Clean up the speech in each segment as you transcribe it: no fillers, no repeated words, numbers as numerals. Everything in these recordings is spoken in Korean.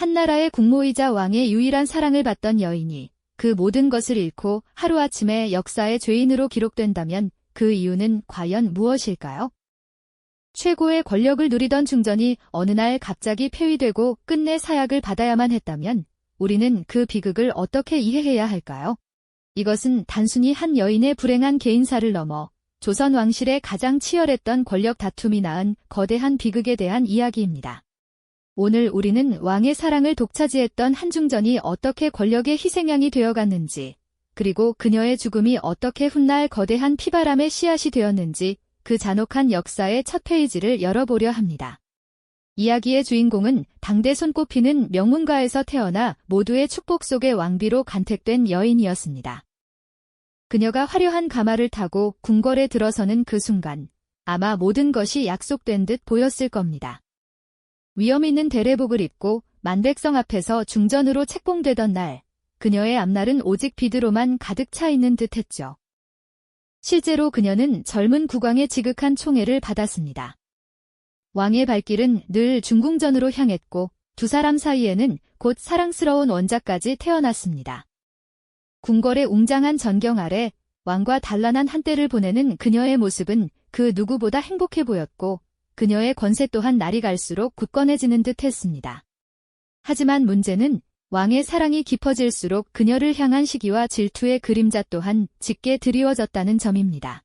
한나라의 국모이자 왕의 유일한 사랑을 받던 여인이 그 모든 것을 잃고 하루아침에 역사의 죄인으로 기록된다면 그 이유는 과연 무엇일까요? 최고의 권력을 누리던 중전이 어느 날 갑자기 폐위되고 끝내 사약을 받아야만 했다면 우리는 그 비극을 어떻게 이해해야 할까요? 이것은 단순히 한 여인의 불행한 개인사를 넘어 조선 왕실의 가장 치열했던 권력 다툼이 낳은 거대한 비극에 대한 이야기입니다. 오늘 우리는 왕의 사랑을 독차지했던 한중전이 어떻게 권력의 희생양이 되어갔는지, 그리고 그녀의 죽음이 어떻게 훗날 거대한 피바람의 씨앗이 되었는지 그 잔혹한 역사의 첫 페이지를 열어보려 합니다. 이야기의 주인공은 당대 손꼽히는 명문가에서 태어나 모두의 축복 속의 왕비로 간택된 여인이었습니다. 그녀가 화려한 가마를 타고 궁궐에 들어서는 그 순간 아마 모든 것이 약속된 듯 보였을 겁니다. 위험 있는 대례복을 입고 만백성 앞에서 중전으로 책봉되던 날, 그녀의 앞날은 오직 비드로만 가득 차 있는 듯했죠. 실제로 그녀는 젊은 국왕의 지극한 총애를 받았습니다. 왕의 발길은 늘 중궁전으로 향했고 두 사람 사이에는 곧 사랑스러운 원자까지 태어났습니다. 궁궐의 웅장한 전경 아래 왕과 단란한 한때를 보내는 그녀의 모습은 그 누구보다 행복해 보였고 그녀의 권세 또한 날이 갈수록 굳건해지는 듯 했습니다. 하지만 문제는 왕의 사랑이 깊어질수록 그녀를 향한 시기와 질투의 그림자 또한 짙게 드리워졌다는 점입니다.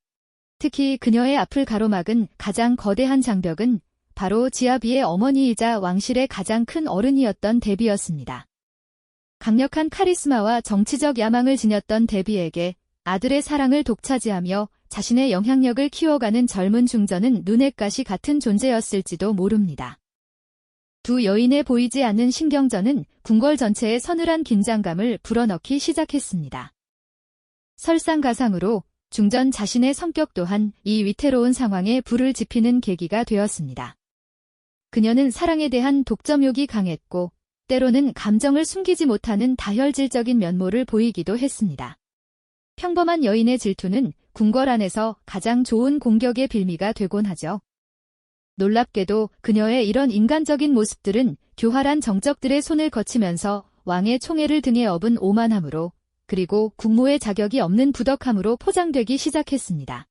특히 그녀의 앞을 가로막은 가장 거대한 장벽은 바로 지아비의 어머니이자 왕실의 가장 큰 어른이었던 데비였습니다. 강력한 카리스마와 정치적 야망을 지녔던 데비에게 아들의 사랑을 독차지하며 자신의 영향력을 키워가는 젊은 중전은 눈의 가시 같은 존재였을지도 모릅니다. 두 여인의 보이지 않는 신경전은 궁궐 전체에 서늘한 긴장감을 불어넣기 시작했습니다. 설상가상으로 중전 자신의 성격 또한 이 위태로운 상황에 불을 지피는 계기가 되었습니다. 그녀는 사랑에 대한 독점욕이 강했고 때로는 감정을 숨기지 못하는 다혈질적인 면모를 보이기도 했습니다. 평범한 여인의 질투는 궁궐 안에서 가장 좋은 공격의 빌미가 되곤 하죠. 놀랍게도 그녀의 이런 인간적인 모습들은 교활한 정적들의 손을 거치면서 왕의 총애를 등에 업은 오만함으로 그리고 국모의 자격이 없는 부덕함으로 포장되기 시작했습니다.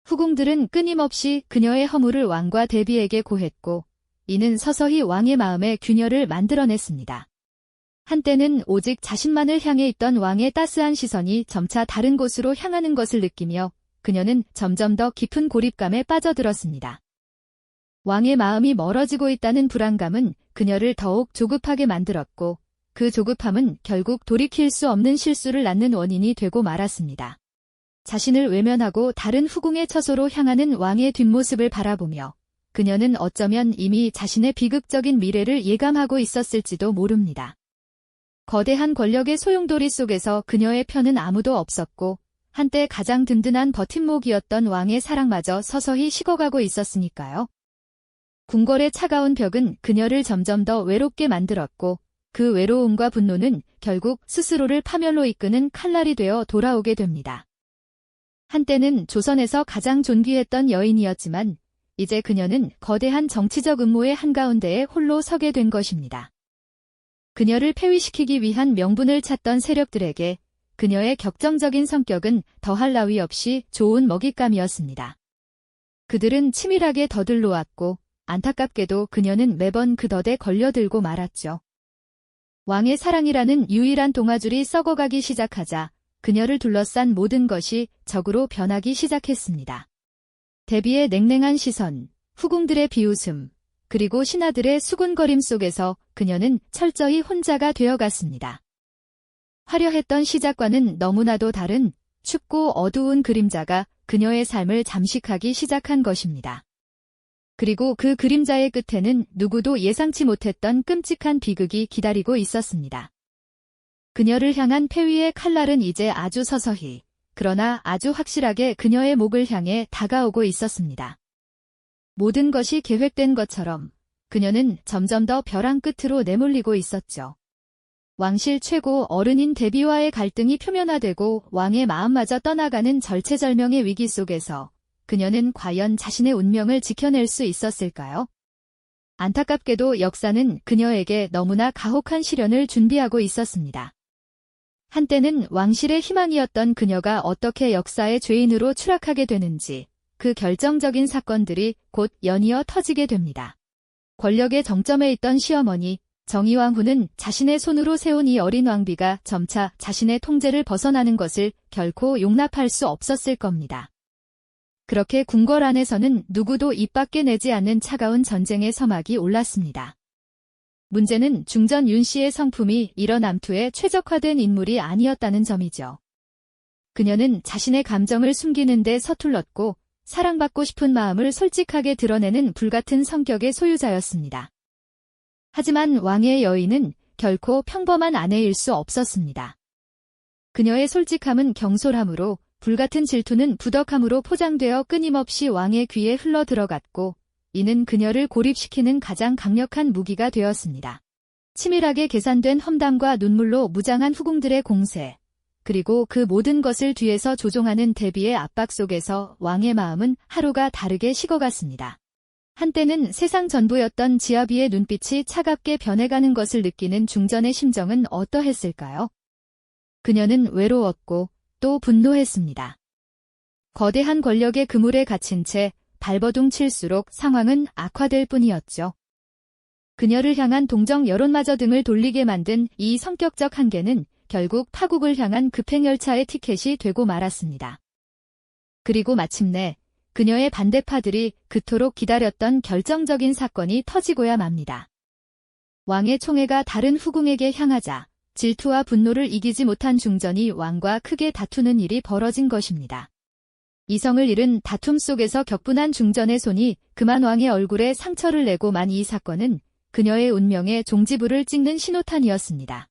후궁들은 끊임없이 그녀의 허물을 왕과 데비에게 고했고 이는 서서히 왕의 마음에 균열을 만들어냈습니다. 한때는 오직 자신만을 향해 있던 왕의 따스한 시선이 점차 다른 곳으로 향하는 것을 느끼며 그녀는 점점 더 깊은 고립감에 빠져들었습니다. 왕의 마음이 멀어지고 있다는 불안감은 그녀를 더욱 조급하게 만들었고 그 조급함은 결국 돌이킬 수 없는 실수를 낳는 원인이 되고 말았습니다. 자신을 외면하고 다른 후궁의 처소로 향하는 왕의 뒷모습을 바라보며 그녀는 어쩌면 이미 자신의 비극적인 미래를 예감하고 있었을지도 모릅니다. 거대한 권력의 소용돌이 속에서 그녀의 편은 아무도 없었고 한때 가장 든든한 버팀목이었던 왕의 사랑마저 서서히 식어가고 있었으니까요. 궁궐의 차가운 벽은 그녀를 점점 더 외롭게 만들었고 그 외로움과 분노는 결국 스스로를 파멸로 이끄는 칼날이 되어 돌아오게 됩니다. 한때는 조선에서 가장 존귀했던 여인이었지만 이제 그녀는 거대한 정치적 음모의 한가운데에 홀로 서게 된 것입니다. 그녀를 폐위시키기 위한 명분을 찾던 세력들에게 그녀의 격정적인 성격은 더할 나위 없이 좋은 먹잇감이었습니다. 그들은 치밀하게 더들러왔고 안타깝게도 그녀는 매번 그 덫에 걸려들고 말았죠. 왕의 사랑이라는 유일한 동아줄이 썩어가기 시작하자 그녀를 둘러싼 모든 것이 적으로 변하기 시작했습니다. 데비의 냉랭한 시선, 후궁들의 비웃음, 그리고 신하들의 수군거림 속에서 그녀는 철저히 혼자가 되어갔습니다. 화려했던 시작과는 너무나도 다른 춥고 어두운 그림자가 그녀의 삶을 잠식하기 시작한 것입니다. 그리고 그 그림자의 끝에는 누구도 예상치 못했던 끔찍한 비극이 기다리고 있었습니다. 그녀를 향한 폐위의 칼날은 이제 아주 서서히, 그러나 아주 확실하게 그녀의 목을 향해 다가오고 있었습니다. 모든 것이 계획된 것처럼 그녀는 점점 더 벼랑 끝으로 내몰리고 있었죠. 왕실 최고 어른인 데비와의 갈등이 표면화되고 왕의 마음마저 떠나가는 절체절명의 위기 속에서 그녀는 과연 자신의 운명을 지켜낼 수 있었을까요? 안타깝게도 역사는 그녀에게 너무나 가혹한 시련을 준비하고 있었습니다. 한때는 왕실의 희망이었던 그녀가 어떻게 역사의 죄인으로 추락하게 되는지 그 결정적인 사건들이 곧 연이어 터지게 됩니다. 권력의 정점에 있던 시어머니 정의왕후는 자신의 손으로 세운 이 어린 왕비가 점차 자신의 통제를 벗어나는 것을 결코 용납할 수 없었을 겁니다. 그렇게 궁궐 안에서는 누구도 입 밖에 내지 않는 차가운 전쟁의 서막이 올랐습니다. 문제는 중전 윤 씨의 성품이 이런 암투에 최적화된 인물이 아니었다는 점이죠. 그녀는 자신의 감정을 숨기는 데 서툴렀고 사랑받고 싶은 마음을 솔직하게 드러내는 불같은 성격의 소유자였습니다. 하지만 왕의 여인은 결코 평범한 아내일 수 없었습니다. 그녀의 솔직함은 경솔함으로 불같은 질투는 부덕함으로 포장되어 끊임없이 왕의 귀에 흘러 들어갔고 이는 그녀를 고립시키는 가장 강력한 무기가 되었습니다. 치밀하게 계산된 험담과 눈물로 무장한 후궁들의 공세, 그리고 그 모든 것을 뒤에서 조종하는 대비의 압박 속에서 왕의 마음은 하루가 다르게 식어갔습니다. 한때는 세상 전부였던 지아비의 눈빛이 차갑게 변해가는 것을 느끼는 중전의 심정은 어떠했을까요? 그녀는 외로웠고 또 분노했습니다. 거대한 권력의 그물에 갇힌 채 발버둥 칠수록 상황은 악화될 뿐이었죠. 그녀를 향한 동정 여론마저 등을 돌리게 만든 이 성격적 한계는 결국 파국을 향한 급행열차의 티켓이 되고 말았습니다. 그리고 마침내 그녀의 반대파들이 그토록 기다렸던 결정적인 사건이 터지고야 맙니다. 왕의 총애가 다른 후궁에게 향하자 질투와 분노를 이기지 못한 중전이 왕과 크게 다투는 일이 벌어진 것입니다. 이성을 잃은 다툼 속에서 격분한 중전의 손이 그만 왕의 얼굴에 상처를 내고 만 이 사건은 그녀의 운명에 종지부를 찍는 신호탄이었습니다.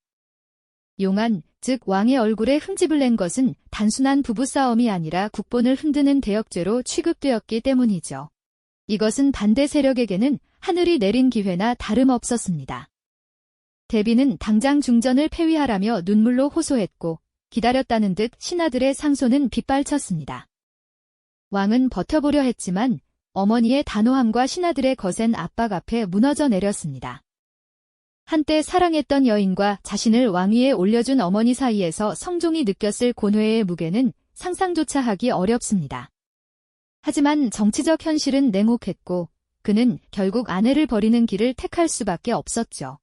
용안, 즉 왕의 얼굴에 흠집을 낸 것은 단순한 부부싸움이 아니라 국본을 흔드는 대역죄로 취급되었기 때문이죠. 이것은 반대 세력에게는 하늘이 내린 기회나 다름없었습니다. 대비는 당장 중전을 폐위하라며 눈물로 호소했고 기다렸다는 듯 신하들의 상소는 빗발쳤습니다. 왕은 버텨보려 했지만 어머니의 단호함과 신하들의 거센 압박 앞에 무너져 내렸습니다. 한때 사랑했던 여인과 자신을 왕위에 올려준 어머니 사이에서 성종이 느꼈을 고뇌의 무게는 상상조차 하기 어렵습니다. 하지만 정치적 현실은 냉혹했고 그는 결국 아내를 버리는 길을 택할 수밖에 없었죠.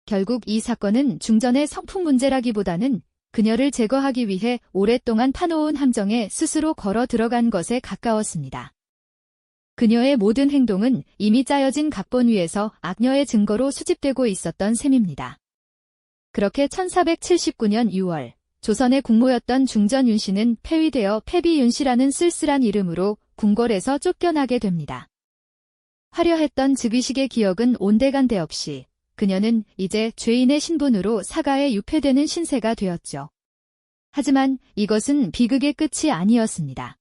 결국 이 사건은 중전의 성품 문제라기보다는 그녀를 제거하기 위해 오랫동안 파놓은 함정에 스스로 걸어 들어간 것에 가까웠습니다. 그녀의 모든 행동은 이미 짜여진 각본 위에서 악녀의 증거로 수집되고 있었던 셈입니다. 그렇게 1479년 6월 조선의 국모였던 중전 윤씨는 폐위되어 폐비 윤씨라는 쓸쓸한 이름으로 궁궐에서 쫓겨나게 됩니다. 화려했던 즉위식의 기억은 온데간데 없이 그녀는 이제 죄인의 신분으로 사가에 유폐되는 신세가 되었죠. 하지만 이것은 비극의 끝이 아니었습니다.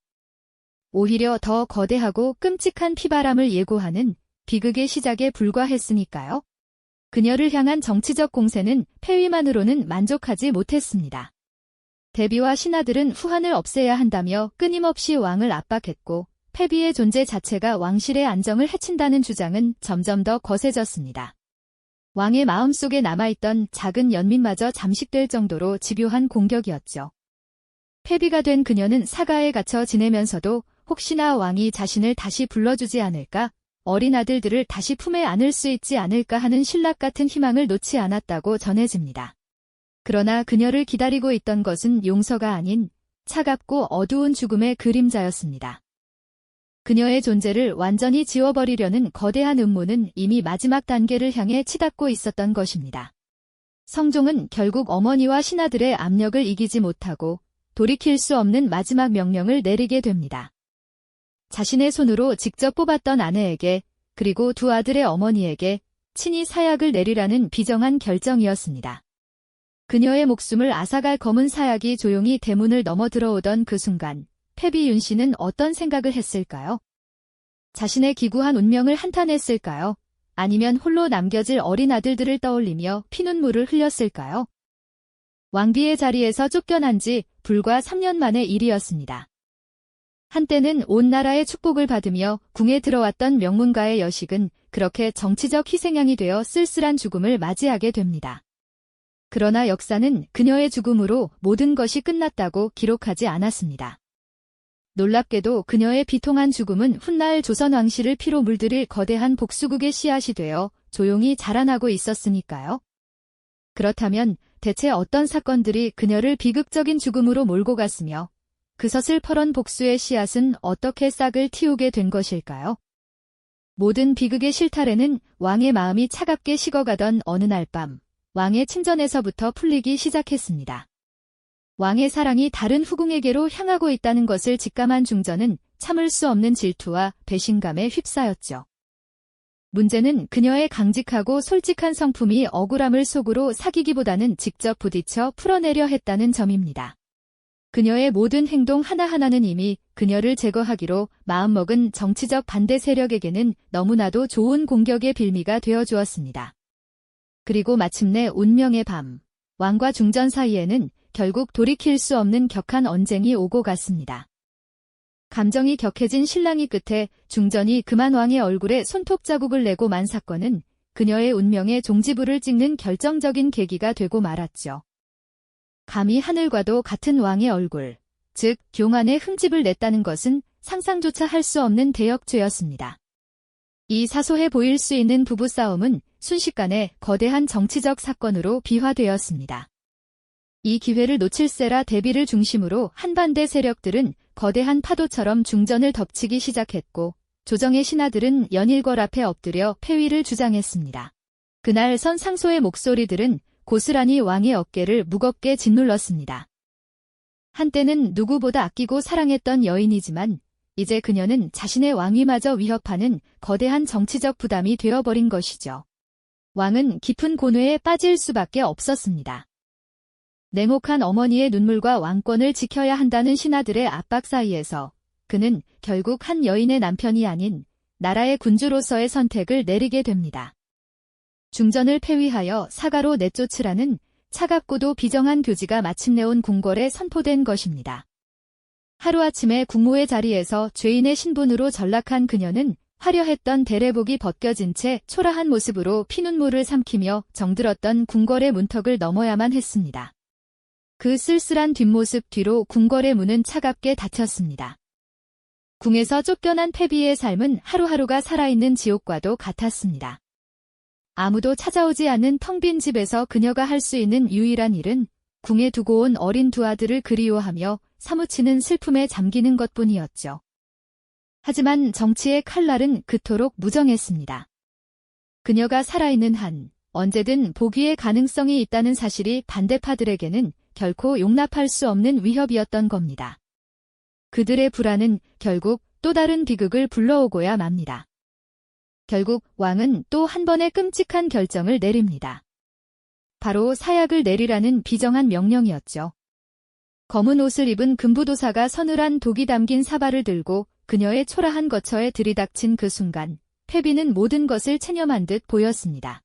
오히려 더 거대하고 끔찍한 피바람을 예고하는 비극의 시작에 불과했으니까요. 그녀를 향한 정치적 공세는 폐위만으로는 만족하지 못했습니다. 대비와 신하들은 후한을 없애야 한다며 끊임없이 왕을 압박했고 폐비의 존재 자체가 왕실의 안정을 해친다는 주장은 점점 더 거세졌습니다. 왕의 마음속에 남아있던 작은 연민마저 잠식될 정도로 집요한 공격이었죠. 폐비가 된 그녀는 사가에 갇혀 지내면서도 혹시나 왕이 자신을 다시 불러주지 않을까, 어린 아들들을 다시 품에 안을 수 있지 않을까 하는 신락 같은 희망을 놓지 않았다고 전해집니다. 그러나 그녀를 기다리고 있던 것은 용서가 아닌 차갑고 어두운 죽음의 그림자였습니다. 그녀의 존재를 완전히 지워버리려는 거대한 음모는 이미 마지막 단계를 향해 치닫고 있었던 것입니다. 성종은 결국 어머니와 신하들의 압력을 이기지 못하고 돌이킬 수 없는 마지막 명령을 내리게 됩니다. 자신의 손으로 직접 뽑았던 아내에게 그리고 두 아들의 어머니에게 친히 사약을 내리라는 비정한 결정이었습니다. 그녀의 목숨을 앗아갈 검은 사약이 조용히 대문을 넘어 들어오던 그 순간 폐비 윤씨는 어떤 생각을 했을까요? 자신의 기구한 운명을 한탄했을까요? 아니면 홀로 남겨질 어린 아들들을 떠올리며 피눈물을 흘렸을까요? 왕비의 자리에서 쫓겨난 지 불과 3년 만의 일이었습니다. 한때는 온 나라의 축복을 받으며 궁에 들어왔던 명문가의 여식은 그렇게 정치적 희생양이 되어 쓸쓸한 죽음을 맞이하게 됩니다. 그러나 역사는 그녀의 죽음으로 모든 것이 끝났다고 기록하지 않았습니다. 놀랍게도 그녀의 비통한 죽음은 훗날 조선 왕실을 피로 물들일 거대한 복수국의 씨앗이 되어 조용히 자라나고 있었으니까요. 그렇다면 대체 어떤 사건들이 그녀를 비극적인 죽음으로 몰고 갔으며 그 서슬퍼런 복수의 씨앗은 어떻게 싹을 틔우게 된 것일까요? 모든 비극의 실타래는 왕의 마음이 차갑게 식어가던 어느 날 밤, 왕의 침전에서부터 풀리기 시작했습니다. 왕의 사랑이 다른 후궁에게로 향하고 있다는 것을 직감한 중전은 참을 수 없는 질투와 배신감에 휩싸였죠. 문제는 그녀의 강직하고 솔직한 성품이 억울함을 속으로 사귀기보다는 직접 부딪혀 풀어내려 했다는 점입니다. 그녀의 모든 행동 하나하나는 이미 그녀를 제거하기로 마음먹은 정치적 반대 세력에게는 너무나도 좋은 공격의 빌미가 되어주었습니다. 그리고 마침내 운명의 밤, 왕과 중전 사이에는 결국 돌이킬 수 없는 격한 언쟁이 오고 갔습니다. 감정이 격해진 신랑이 끝에 중전이 그만 왕의 얼굴에 손톱 자국을 내고 만 사건은 그녀의 운명의 종지부를 찍는 결정적인 계기가 되고 말았죠. 감히 하늘과도 같은 왕의 얼굴, 즉 경안의 흠집을 냈다는 것은 상상조차 할 수 없는 대역죄였습니다. 이 사소해 보일 수 있는 부부싸움은 순식간에 거대한 정치적 사건으로 비화되었습니다. 이 기회를 놓칠세라 대비를 중심으로 한반대 세력들은 거대한 파도처럼 중전을 덮치기 시작했고 조정의 신하들은 연일궐 앞에 엎드려 폐위를 주장했습니다. 그날 선 상소의 목소리들은 고스란히 왕의 어깨를 무겁게 짓눌렀습니다. 한때는 누구보다 아끼고 사랑했던 여인이지만 이제 그녀는 자신의 왕위마저 위협하는 거대한 정치적 부담이 되어버린 것이죠. 왕은 깊은 고뇌에 빠질 수밖에 없었습니다. 냉혹한 어머니의 눈물과 왕권을 지켜야 한다는 신하들의 압박 사이에서 그는 결국 한 여인의 남편이 아닌 나라의 군주로서의 선택을 내리게 됩니다. 중전을 폐위하여 사가로 내쫓으라는 차갑고도 비정한 교지가 마침내 온 궁궐에 선포된 것입니다. 하루아침에 국모의 자리에서 죄인의 신분으로 전락한 그녀는 화려했던 대례복이 벗겨진 채 초라한 모습으로 피눈물을 삼키며 정들었던 궁궐의 문턱을 넘어야만 했습니다. 그 쓸쓸한 뒷모습 뒤로 궁궐의 문은 차갑게 닫혔습니다. 궁에서 쫓겨난 패비의 삶은 하루하루가 살아있는 지옥과도 같았습니다. 아무도 찾아오지 않는 텅 빈 집에서 그녀가 할 수 있는 유일한 일은 궁에 두고 온 어린 두 아들을 그리워하며 사무치는 슬픔에 잠기는 것뿐이었죠. 하지만 정치의 칼날은 그토록 무정했습니다. 그녀가 살아있는 한 언제든 복위의 가능성이 있다는 사실이 반대파들에게는 결코 용납할 수 없는 위협이었던 겁니다. 그들의 불안은 결국 또 다른 비극을 불러오고야 맙니다. 결국 왕은 또 한 번의 끔찍한 결정을 내립니다. 바로 사약을 내리라는 비정한 명령이었죠. 검은 옷을 입은 금부도사가 서늘한 독이 담긴 사발을 들고 그녀의 초라한 거처에 들이닥친 그 순간 패비는 모든 것을 체념한 듯 보였습니다.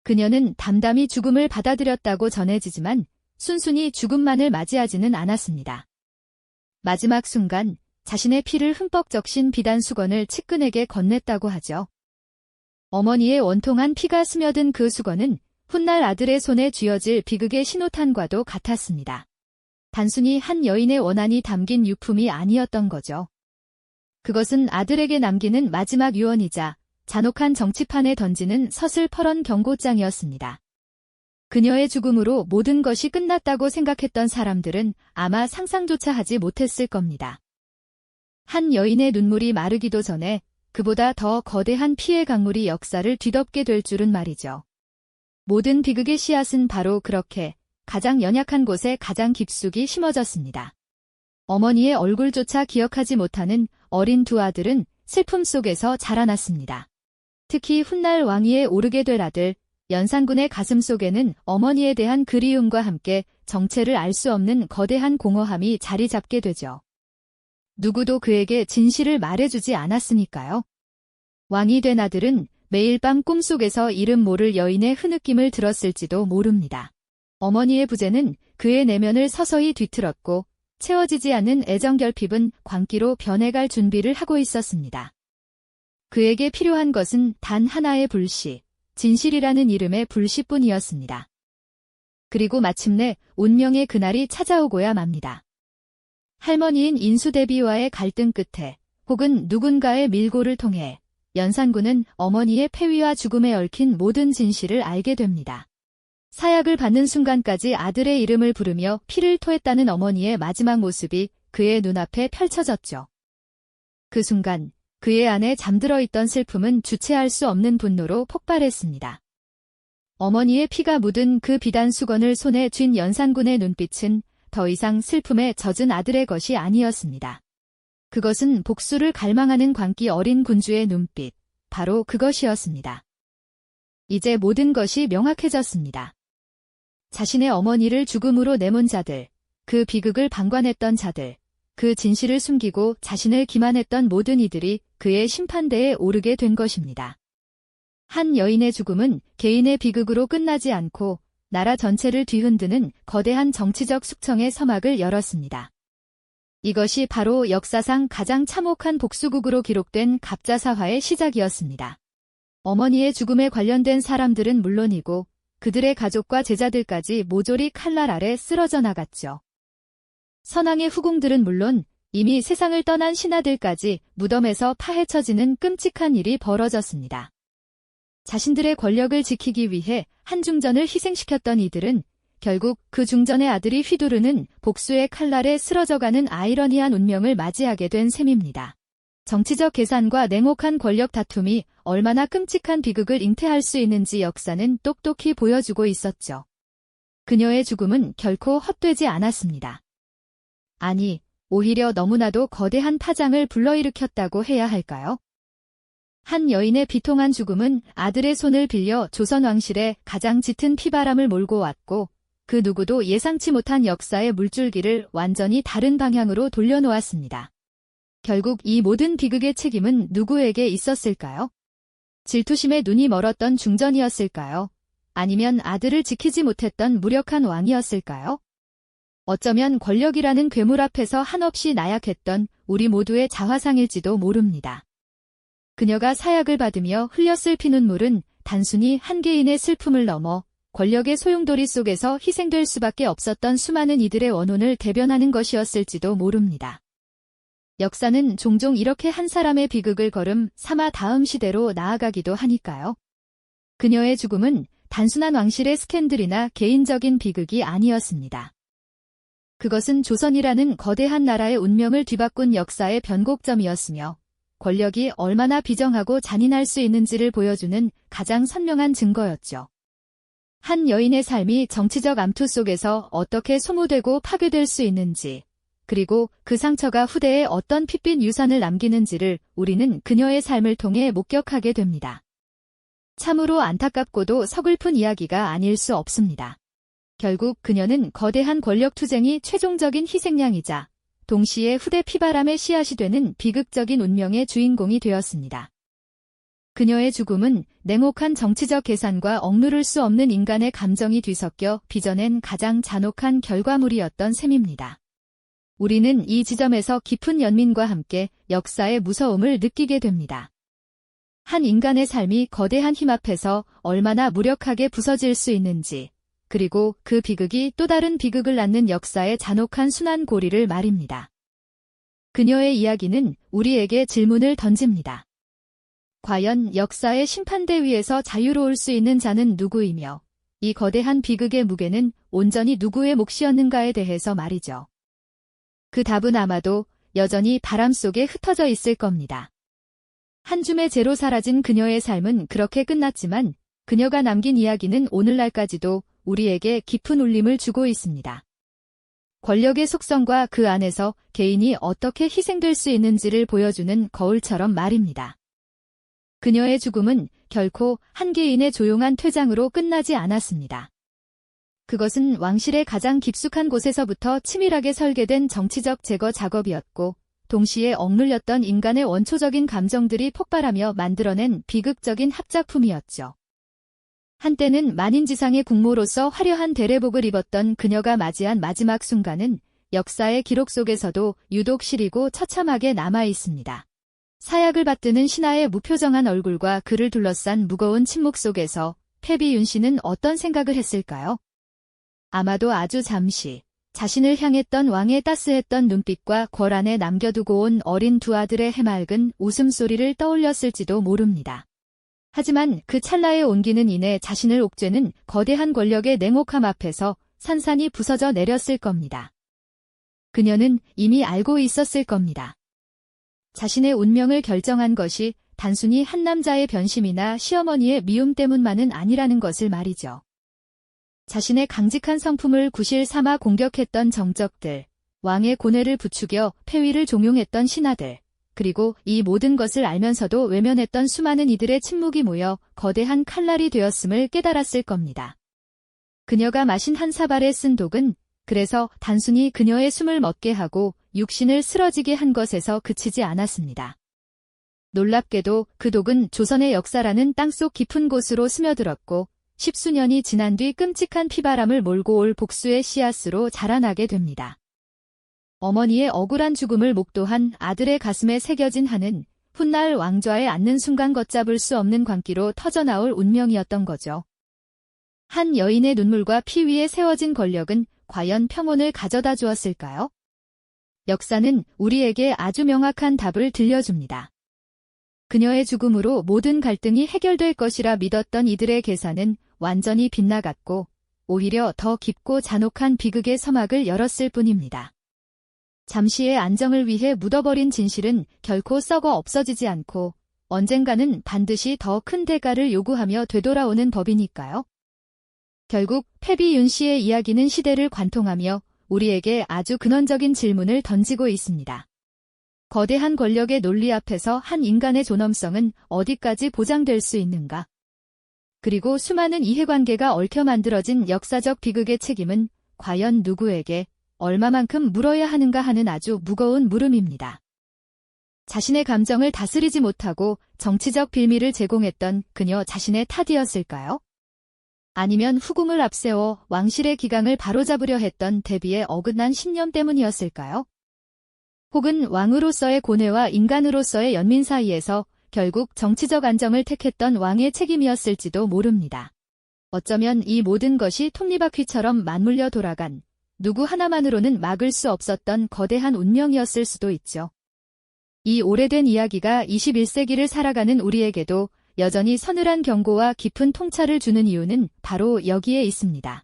그녀는 담담히 죽음을 받아들였다고 전해지지만 순순히 죽음만을 맞이하지는 않았습니다. 마지막 순간 자신의 피를 흠뻑 적신 비단 수건을 측근에게 건넸다고 하죠. 어머니의 원통한 피가 스며든 그 수건은 훗날 아들의 손에 쥐어질 비극의 신호탄과도 같았습니다. 단순히 한 여인의 원한이 담긴 유품이 아니었던 거죠. 그것은 아들에게 남기는 마지막 유언이자 잔혹한 정치판에 던지는 서슬퍼런 경고장이었습니다. 그녀의 죽음으로 모든 것이 끝났다고 생각했던 사람들은 아마 상상조차 하지 못했을 겁니다. 한 여인의 눈물이 마르기도 전에 그보다 더 거대한 피해 강물이 역사를 뒤덮게 될 줄은 말이죠. 모든 비극의 씨앗은 바로 그렇게 가장 연약한 곳에 가장 깊숙이 심어졌습니다. 어머니의 얼굴조차 기억하지 못하는 어린 두 아들은 슬픔 속에서 자라났습니다. 특히 훗날 왕위에 오르게 될 아들, 연산군의 가슴 속에는 어머니에 대한 그리움과 함께 정체를 알 수 없는 거대한 공허함이 자리 잡게 되죠. 누구도 그에게 진실을 말해주지 않았으니까요. 왕이 된 아들은 매일 밤 꿈속에서 이름 모를 여인의 흐느낌을 들었을지도 모릅니다. 어머니의 부재는 그의 내면을 서서히 뒤틀었고 채워지지 않는 애정결핍은 광기로 변해갈 준비를 하고 있었습니다. 그에게 필요한 것은 단 하나의 불씨, 진실이라는 이름의 불씨뿐이었습니다. 그리고 마침내 운명의 그날이 찾아오고야 맙니다. 할머니인 인수대비와의 갈등 끝에 혹은 누군가의 밀고를 통해 연산군은 어머니의 폐위와 죽음에 얽힌 모든 진실을 알게 됩니다. 사약을 받는 순간까지 아들의 이름을 부르며 피를 토했다는 어머니의 마지막 모습이 그의 눈앞에 펼쳐졌죠. 그 순간 그의 안에 잠들어 있던 슬픔은 주체할 수 없는 분노로 폭발했습니다. 어머니의 피가 묻은 그 비단 수건을 손에 쥔 연산군의 눈빛은 더 이상 슬픔에 젖은 아들의 것이 아니었습니다. 그것은 복수를 갈망하는 광기 어린 군주의 눈빛, 바로 그것이었습니다. 이제 모든 것이 명확해졌습니다. 자신의 어머니를 죽음으로 내몬 자들, 그 비극을 방관했던 자들, 그 진실을 숨기고 자신을 기만했던 모든 이들이 그의 심판대에 오르게 된 것입니다. 한 여인의 죽음은 개인의 비극으로 끝나지 않고 나라 전체를 뒤흔드는 거대한 정치적 숙청의 서막을 열었습니다. 이것이 바로 역사상 가장 참혹한 복수극으로 기록된 갑자사화의 시작이었습니다. 어머니의 죽음에 관련된 사람들은 물론이고 그들의 가족과 제자들까지 모조리 칼날 아래 쓰러져 나갔죠. 선왕의 후궁들은 물론 이미 세상을 떠난 신하들까지 무덤에서 파헤쳐지는 끔찍한 일이 벌어졌습니다. 자신들의 권력을 지키기 위해 한중전을 희생시켰던 이들은 결국 그 중전의 아들이 휘두르는 복수의 칼날에 쓰러져가는 아이러니한 운명을 맞이하게 된 셈입니다. 정치적 계산과 냉혹한 권력 다툼이 얼마나 끔찍한 비극을 잉태할 수 있는지 역사는 똑똑히 보여주고 있었죠. 그녀의 죽음은 결코 헛되지 않았습니다. 아니, 오히려 너무나도 거대한 파장을 불러일으켰다고 해야 할까요? 한 여인의 비통한 죽음은 아들의 손을 빌려 조선 왕실에 가장 짙은 피바람을 몰고 왔고 그 누구도 예상치 못한 역사의 물줄기를 완전히 다른 방향으로 돌려놓았습니다. 결국 이 모든 비극의 책임은 누구에게 있었을까요? 질투심에 눈이 멀었던 중전이었을까요? 아니면 아들을 지키지 못했던 무력한 왕이었을까요? 어쩌면 권력이라는 괴물 앞에서 한없이 나약했던 우리 모두의 자화상일지도 모릅니다. 그녀가 사약을 받으며 흘렸을 피눈물은 단순히 한 개인의 슬픔을 넘어 권력의 소용돌이 속에서 희생될 수밖에 없었던 수많은 이들의 원혼을 대변하는 것이었을지도 모릅니다. 역사는 종종 이렇게 한 사람의 비극을 걸음 삼아 다음 시대로 나아가기도 하니까요. 그녀의 죽음은 단순한 왕실의 스캔들이나 개인적인 비극이 아니었습니다. 그것은 조선이라는 거대한 나라의 운명을 뒤바꾼 역사의 변곡점이었으며 권력이 얼마나 비정하고 잔인할 수 있는지를 보여주는 가장 선명한 증거였죠. 한 여인의 삶이 정치적 암투 속에서 어떻게 소모되고 파괴될 수 있는지, 그리고 그 상처가 후대에 어떤 핏빛 유산을 남기는지를 우리는 그녀의 삶을 통해 목격하게 됩니다. 참으로 안타깝고도 서글픈 이야기가 아닐 수 없습니다. 결국 그녀는 거대한 권력 투쟁이 최종적인 희생양이자 동시에 후대 피바람의 씨앗이 되는 비극적인 운명의 주인공이 되었습니다. 그녀의 죽음은 냉혹한 정치적 계산과 억누를 수 없는 인간의 감정이 뒤섞여 빚어낸 가장 잔혹한 결과물이었던 셈입니다. 우리는 이 지점에서 깊은 연민과 함께 역사의 무서움을 느끼게 됩니다. 한 인간의 삶이 거대한 힘 앞에서 얼마나 무력하게 부서질 수 있는지, 그리고 그 비극이 또 다른 비극을 낳는 역사의 잔혹한 순환고리를 말입니다. 그녀의 이야기는 우리에게 질문을 던집니다. 과연 역사의 심판대 위에서 자유로울 수 있는 자는 누구이며 이 거대한 비극의 무게는 온전히 누구의 몫이었는가에 대해서 말이죠. 그 답은 아마도 여전히 바람 속에 흩어져 있을 겁니다. 한 줌의 재로 사라진 그녀의 삶은 그렇게 끝났지만 그녀가 남긴 이야기는 오늘날까지도 우리에게 깊은 울림을 주고 있습니다. 권력의 속성과 그 안에서 개인이 어떻게 희생될 수 있는지를 보여주는 거울처럼 말입니다. 그녀의 죽음은 결코 한 개인의 조용한 퇴장으로 끝나지 않았습니다. 그것은 왕실의 가장 깊숙한 곳에서부터 치밀하게 설계된 정치적 제거 작업이었고, 동시에 억눌렸던 인간의 원초적인 감정들이 폭발하며 만들어낸 비극적인 합작품이었죠. 한때는 만인지상의 국모로서 화려한 대례복을 입었던 그녀가 맞이한 마지막 순간은 역사의 기록 속에서도 유독 시리고 처참하게 남아 있습니다. 사약을 받드는 신하의 무표정한 얼굴과 그를 둘러싼 무거운 침묵 속에서 패비 윤 씨는 어떤 생각을 했을까요? 아마도 아주 잠시 자신을 향했던 왕의 따스했던 눈빛과 궐 안에 남겨두고 온 어린 두 아들의 해맑은 웃음소리를 떠올렸을지도 모릅니다. 하지만 그 찰나의 온기는 이내 자신을 옥죄는 거대한 권력의 냉혹함 앞에서 산산이 부서져 내렸을 겁니다. 그녀는 이미 알고 있었을 겁니다. 자신의 운명을 결정한 것이 단순히 한 남자의 변심이나 시어머니의 미움 때문만은 아니라는 것을 말이죠. 자신의 강직한 성품을 구실 삼아 공격했던 정적들, 왕의 고뇌를 부추겨 폐위를 종용했던 신하들, 그리고 이 모든 것을 알면서도 외면했던 수많은 이들의 침묵이 모여 거대한 칼날이 되었음을 깨달았을 겁니다. 그녀가 마신 한 사발에 쓴 독은 그래서 단순히 그녀의 숨을 멎게 하고 육신을 쓰러지게 한 것에서 그치지 않았습니다. 놀랍게도 그 독은 조선의 역사라는 땅속 깊은 곳으로 스며들었고 10수년이 지난 뒤 끔찍한 피바람을 몰고 올 복수의 씨앗으로 자라나게 됩니다. 어머니의 억울한 죽음을 목도한 아들의 가슴에 새겨진 한은 훗날 왕좌에 앉는 순간 걷잡을 수 없는 광기로 터져나올 운명이었던 거죠. 한 여인의 눈물과 피 위에 세워진 권력은 과연 평온을 가져다 주었을까요? 역사는 우리에게 아주 명확한 답을 들려줍니다. 그녀의 죽음으로 모든 갈등이 해결될 것이라 믿었던 이들의 계산은 완전히 빗나갔고 오히려 더 깊고 잔혹한 비극의 서막을 열었을 뿐입니다. 잠시의 안정을 위해 묻어버린 진실은 결코 썩어 없어지지 않고 언젠가는 반드시 더 큰 대가를 요구하며 되돌아오는 법이니까요. 결국 패비 윤 씨의 이야기는 시대를 관통하며 우리에게 아주 근원적인 질문을 던지고 있습니다. 거대한 권력의 논리 앞에서 한 인간의 존엄성은 어디까지 보장될 수 있는가? 그리고 수많은 이해관계가 얽혀 만들어진 역사적 비극의 책임은 과연 누구에게 얼마만큼 물어야 하는가 하는 아주 무거운 물음입니다. 자신의 감정을 다스리지 못하고 정치적 빌미를 제공했던 그녀 자신의 탓이었을까요? 아니면 후궁을 앞세워 왕실의 기강을 바로잡으려 했던 대비의 어긋난 신념 때문이었을까요? 혹은 왕으로서의 고뇌와 인간으로서의 연민 사이에서 결국 정치적 안정을 택했던 왕의 책임이었을지도 모릅니다. 어쩌면 이 모든 것이 톱니바퀴처럼 맞물려 돌아간 누구 하나만으로는 막을 수 없었던 거대한 운명이었을 수도 있죠. 이 오래된 이야기가 21세기를 살아가는 우리에게도 여전히 서늘한 경고와 깊은 통찰을 주는 이유는 바로 여기에 있습니다.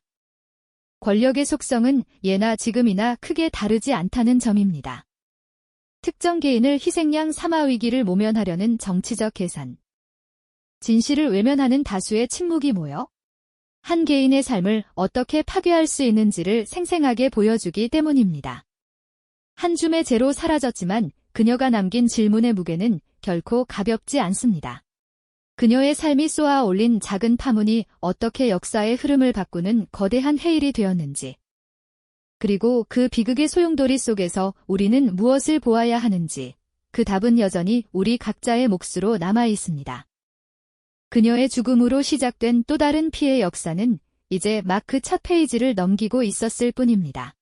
권력의 속성은 예나 지금이나 크게 다르지 않다는 점입니다. 특정 개인을 희생양 삼아 위기를 모면하려는 정치적 계산. 진실을 외면하는 다수의 침묵이 모여 한 개인의 삶을 어떻게 파괴할 수 있는지를 생생하게 보여주기 때문입니다. 한 줌의 재로 사라졌지만 그녀가 남긴 질문의 무게는 결코 가볍지 않습니다. 그녀의 삶이 쏘아 올린 작은 파문이 어떻게 역사의 흐름을 바꾸는 거대한 해일이 되었는지, 그리고 그 비극의 소용돌이 속에서 우리는 무엇을 보아야 하는지, 그 답은 여전히 우리 각자의 몫으로 남아 있습니다. 그녀의 죽음으로 시작된 또 다른 피해 역사는 이제 막 그 첫 페이지를 넘기고 있었을 뿐입니다.